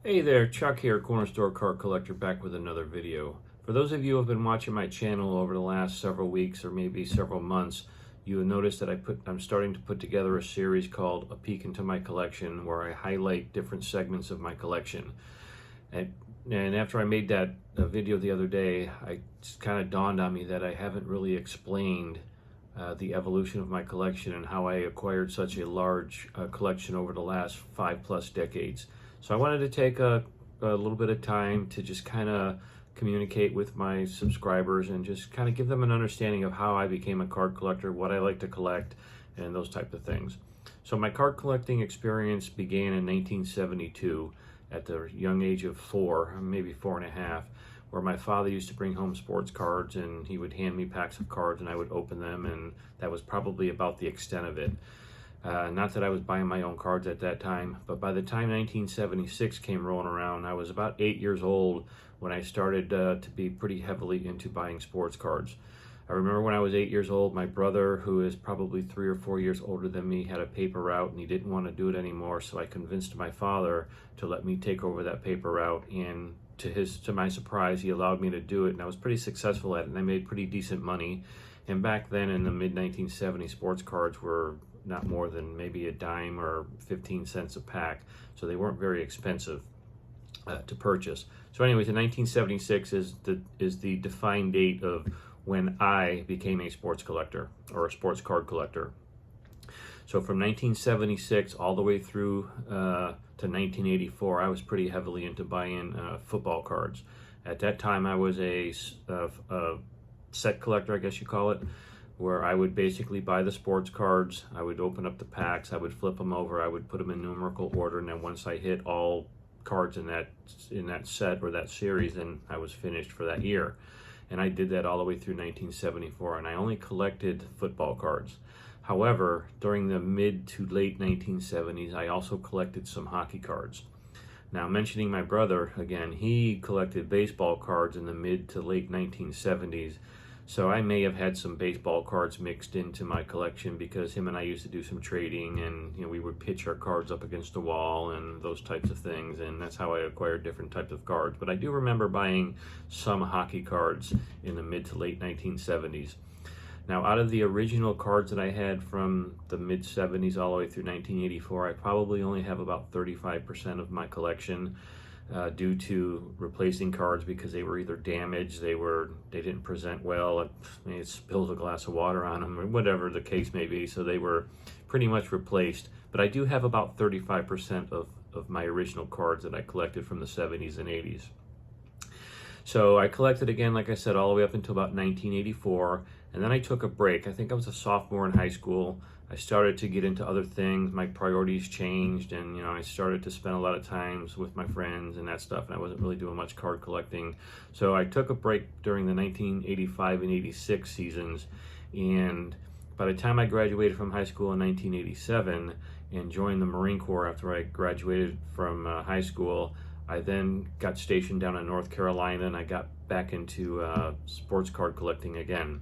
Hey there, Chuck here, Corner Store Card Collector, back with another video. For those of you who have been watching my channel over the last several weeks or maybe several months, you will notice that I'm starting to put together a series called A Peek Into My Collection, where I highlight different segments of my collection. And after I made that video the other day, it kind of dawned on me that I haven't really explained the evolution of my collection and how I acquired such a large collection over the last 5+ decades. So I wanted to take a little bit of time to just kind of communicate with my subscribers and just kind of give them an understanding of how I became a card collector, what I like to collect, and those type of things. So my card collecting experience began in 1972 at the young age of 4, maybe 4.5, where my father used to bring home sports cards and he would hand me packs of cards and I would open them, and that was probably about the extent of it. Not that I was buying my own cards at that time, but by the time 1976 came rolling around, I was about 8 years old when I started to be pretty heavily into buying sports cards. I remember when I was 8 years old, my brother, who is probably 3 or 4 years older than me, had a paper route and he didn't want to do it anymore, so I convinced my father to let me take over that paper route, and to my surprise, he allowed me to do it, and I was pretty successful at it, and I made pretty decent money. And back then in the mid-1970s, sports cards were not more than maybe a dime or 15 cents a pack, so they weren't very expensive to purchase. So anyways, in 1976 is the defined date of when I became a sports collector or a sports card collector. So from 1976 all the way through to 1984, I was pretty heavily into buying football cards. At that time, I was a set collector, I guess you call it, where I would basically buy the sports cards, I would open up the packs, I would flip them over, I would put them in numerical order, and then once I hit all cards in that set or that series, then I was finished for that year. And I did that all the way through 1974, and I only collected football cards. However, during the mid to late 1970s, I also collected some hockey cards. Now, mentioning my brother again, he collected baseball cards in the mid to late 1970s. So I may have had some baseball cards mixed into my collection because him and I used to do some trading, and we would pitch our cards up against the wall and those types of things, and that's how I acquired different types of cards. But I do remember buying some hockey cards in the mid to late 1970s. Now, out of the original cards that I had from the mid-70s all the way through 1984, I probably only have about 35% of my collection due to replacing cards because they were either damaged, they didn't present well, it spilled a glass of water on them, or whatever the case may be, so they were pretty much replaced. But I do have about 35% of my original cards that I collected from the 70s and 80s. So I collected again, like I said, all the way up until about 1984, and then I took a break. I think I was a sophomore in high school. I started to get into other things. My priorities changed, and I started to spend a lot of times with my friends and that stuff, and I wasn't really doing much card collecting. So I took a break during the 1985 and 86 seasons, and by the time I graduated from high school in 1987 and joined the Marine Corps after I graduated from high school, I then got stationed down in North Carolina, and I got back into sports card collecting again.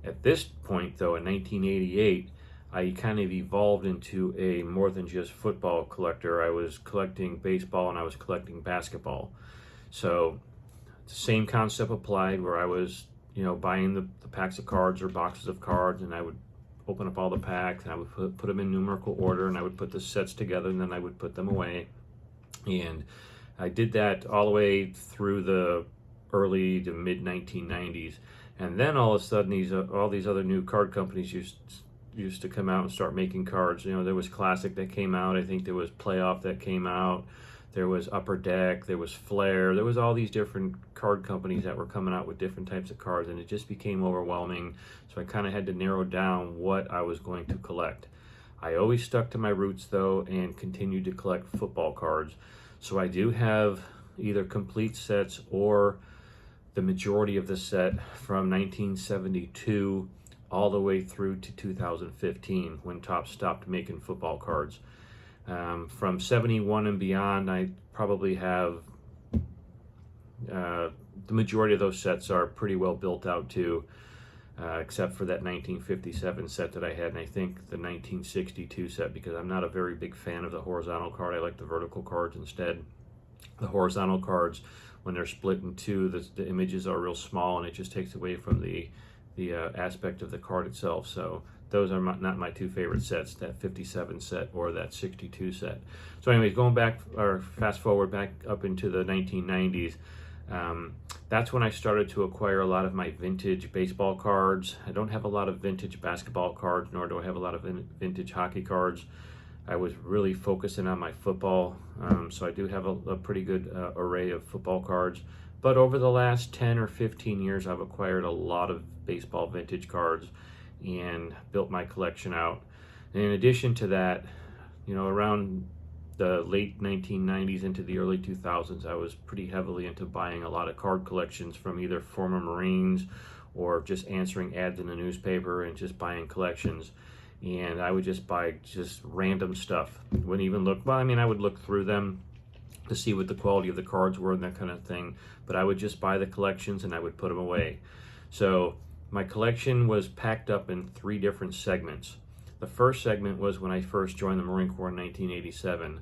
At this point, though, in 1988, I kind of evolved into a more than just football collector. I was collecting baseball and I was collecting basketball. So the same concept applied, where I was, buying the packs of cards or boxes of cards, and I would open up all the packs and I would put them in numerical order, and I would put the sets together, and then I would put them away. And I did that all the way through the early to mid 1990s. And then all of a sudden, all these other new card companies used to come out and start making cards. There was Classic that came out. I think there was Playoff that came out. There was Upper Deck. There was Flair. There was all these different card companies that were coming out with different types of cards, and it just became overwhelming. So I kind of had to narrow down what I was going to collect. I always stuck to my roots, though, and continued to collect football cards. So I do have either complete sets or the majority of the set from 1972 all the way through to 2015, when Topps stopped making football cards. From 71 and beyond, I probably have the majority of those sets are pretty well built out too. except for that 1957 set that I had, and I think the 1962 set, because I'm not a very big fan of the horizontal card. I like the vertical cards instead. The horizontal cards, when they're split in two, the images are real small, and it just takes away from the aspect of the card itself. So those are not my two favorite sets, that 57 set or that 62 set. So anyways, going back, or fast forward back up into the 1990s, that's when I started to acquire a lot of my vintage baseball cards. I don't have a lot of vintage basketball cards, nor do I have a lot of vintage hockey cards. I was really focusing on my football, so I do have a pretty good array of football cards. But over the last 10 or 15 years, I've acquired a lot of baseball vintage cards and built my collection out. And in addition to that, you know, around the late 1990s into the early 2000s, I was pretty heavily into buying a lot of card collections from either former Marines or just answering ads in the newspaper and just buying collections. And I would just buy just random stuff. Wouldn't even look, well, I mean, I would look through them to see what the quality of the cards were and that kind of thing, but I would just buy the collections and I would put them away. So my collection was packed up in 3 different segments. The first segment was when I first joined the Marine Corps in 1987.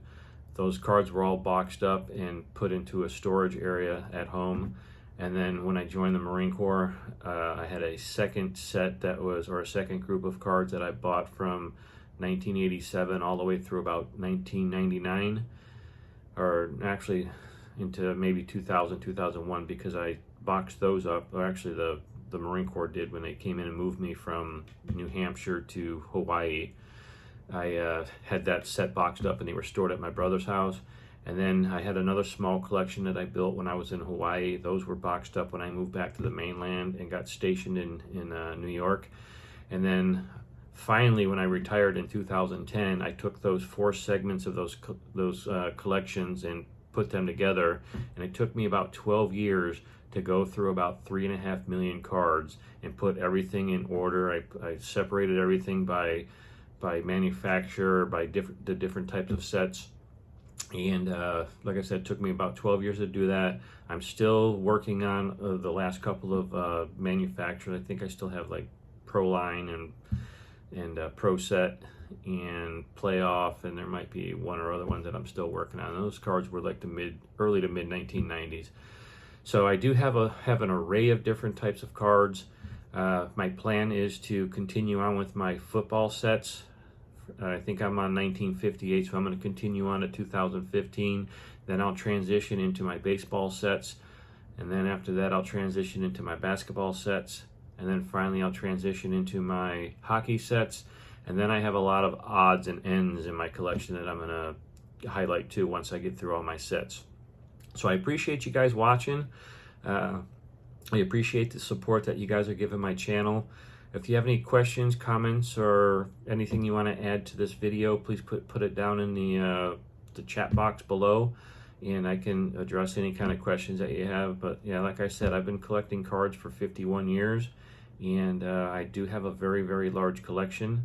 Those cards were all boxed up and put into a storage area at home. And then when I joined the Marine Corps, I had a second set that was, or a second group of cards that I bought from 1987 all the way through about 1999, or actually into maybe 2000, 2001, because I boxed those up, or actually the Marine Corps did when they came in and moved me from New Hampshire to Hawaii. I had that set boxed up and they were stored at my brother's house. And then I had another small collection that I built when I was in Hawaii. Those were boxed up when I moved back to the mainland and got stationed in New York. And then finally, when I retired in 2010, I took those 4 segments of those collections and put them together. And it took me about 12 years to go through about 3.5 million cards and put everything in order. I separated everything by manufacturer, by the different types of sets. And like I said, it took me about 12 years to do that. I'm still working on the last couple of manufacturers. I think I still have like Proline and Pro Set and Playoff, and there might be one or other ones that I'm still working on. And those cards were like the early to mid 1990s. So I do have an array of different types of cards. My plan is to continue on with my football sets. I think I'm on 1958, so I'm going to continue on to 2015. Then I'll transition into my baseball sets. And then after that, I'll transition into my basketball sets. And then finally, I'll transition into my hockey sets. And then I have a lot of odds and ends in my collection that I'm going to highlight too once I get through all my sets. So I appreciate you guys watching. I appreciate the support that you guys are giving my channel. If you have any questions, comments, or anything you want to add to this video, please put it down in the chat box below, and I can address any kind of questions that you have. But yeah, like I said, I've been collecting cards for 51 years, and I do have a very, very large collection.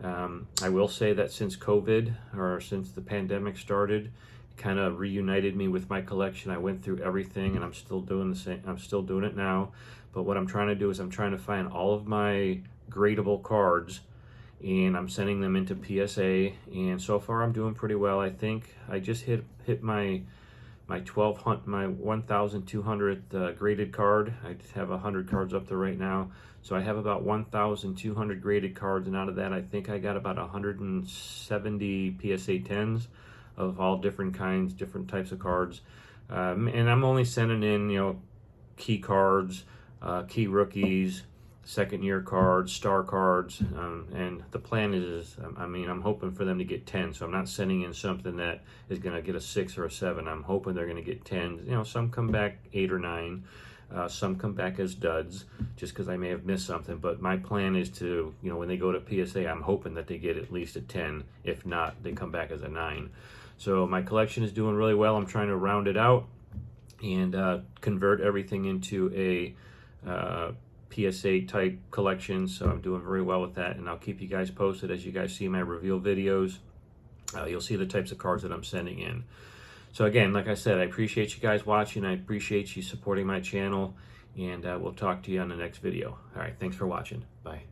I will say that since COVID, or since the pandemic started, it kind of reunited me with my collection. I went through everything, and I'm still doing the same. I'm still doing it now. But what I'm trying to do is I'm trying to find all of my gradable cards, and I'm sending them into PSA. And so far, I'm doing pretty well. I think I just hit my 1,200th graded card. I have 100 cards up there right now. So I have about 1,200 graded cards, and out of that, I think I got about 170 PSA 10s of all different kinds, different types of cards. And I'm only sending in, you know, key cards, key rookies, second-year cards, star cards, and the plan is, I mean, I'm hoping for them to get 10, so I'm not sending in something that is going to get a 6 or a 7. I'm hoping they're going to get 10. You know, some come back 8 or 9. Some come back as duds, just because I may have missed something. But my plan is to, you know, when they go to PSA, I'm hoping that they get at least a 10. If not, they come back as a 9. So my collection is doing really well. I'm trying to round it out and convert everything into a PSA type collection. So I'm doing very well with that, and I'll keep you guys posted as you guys see my reveal videos. You'll see the types of cards that I'm sending in. So again, like I said, I appreciate you guys watching. I appreciate you supporting my channel, and we'll talk to you on the next video. All right, thanks for watching. Bye.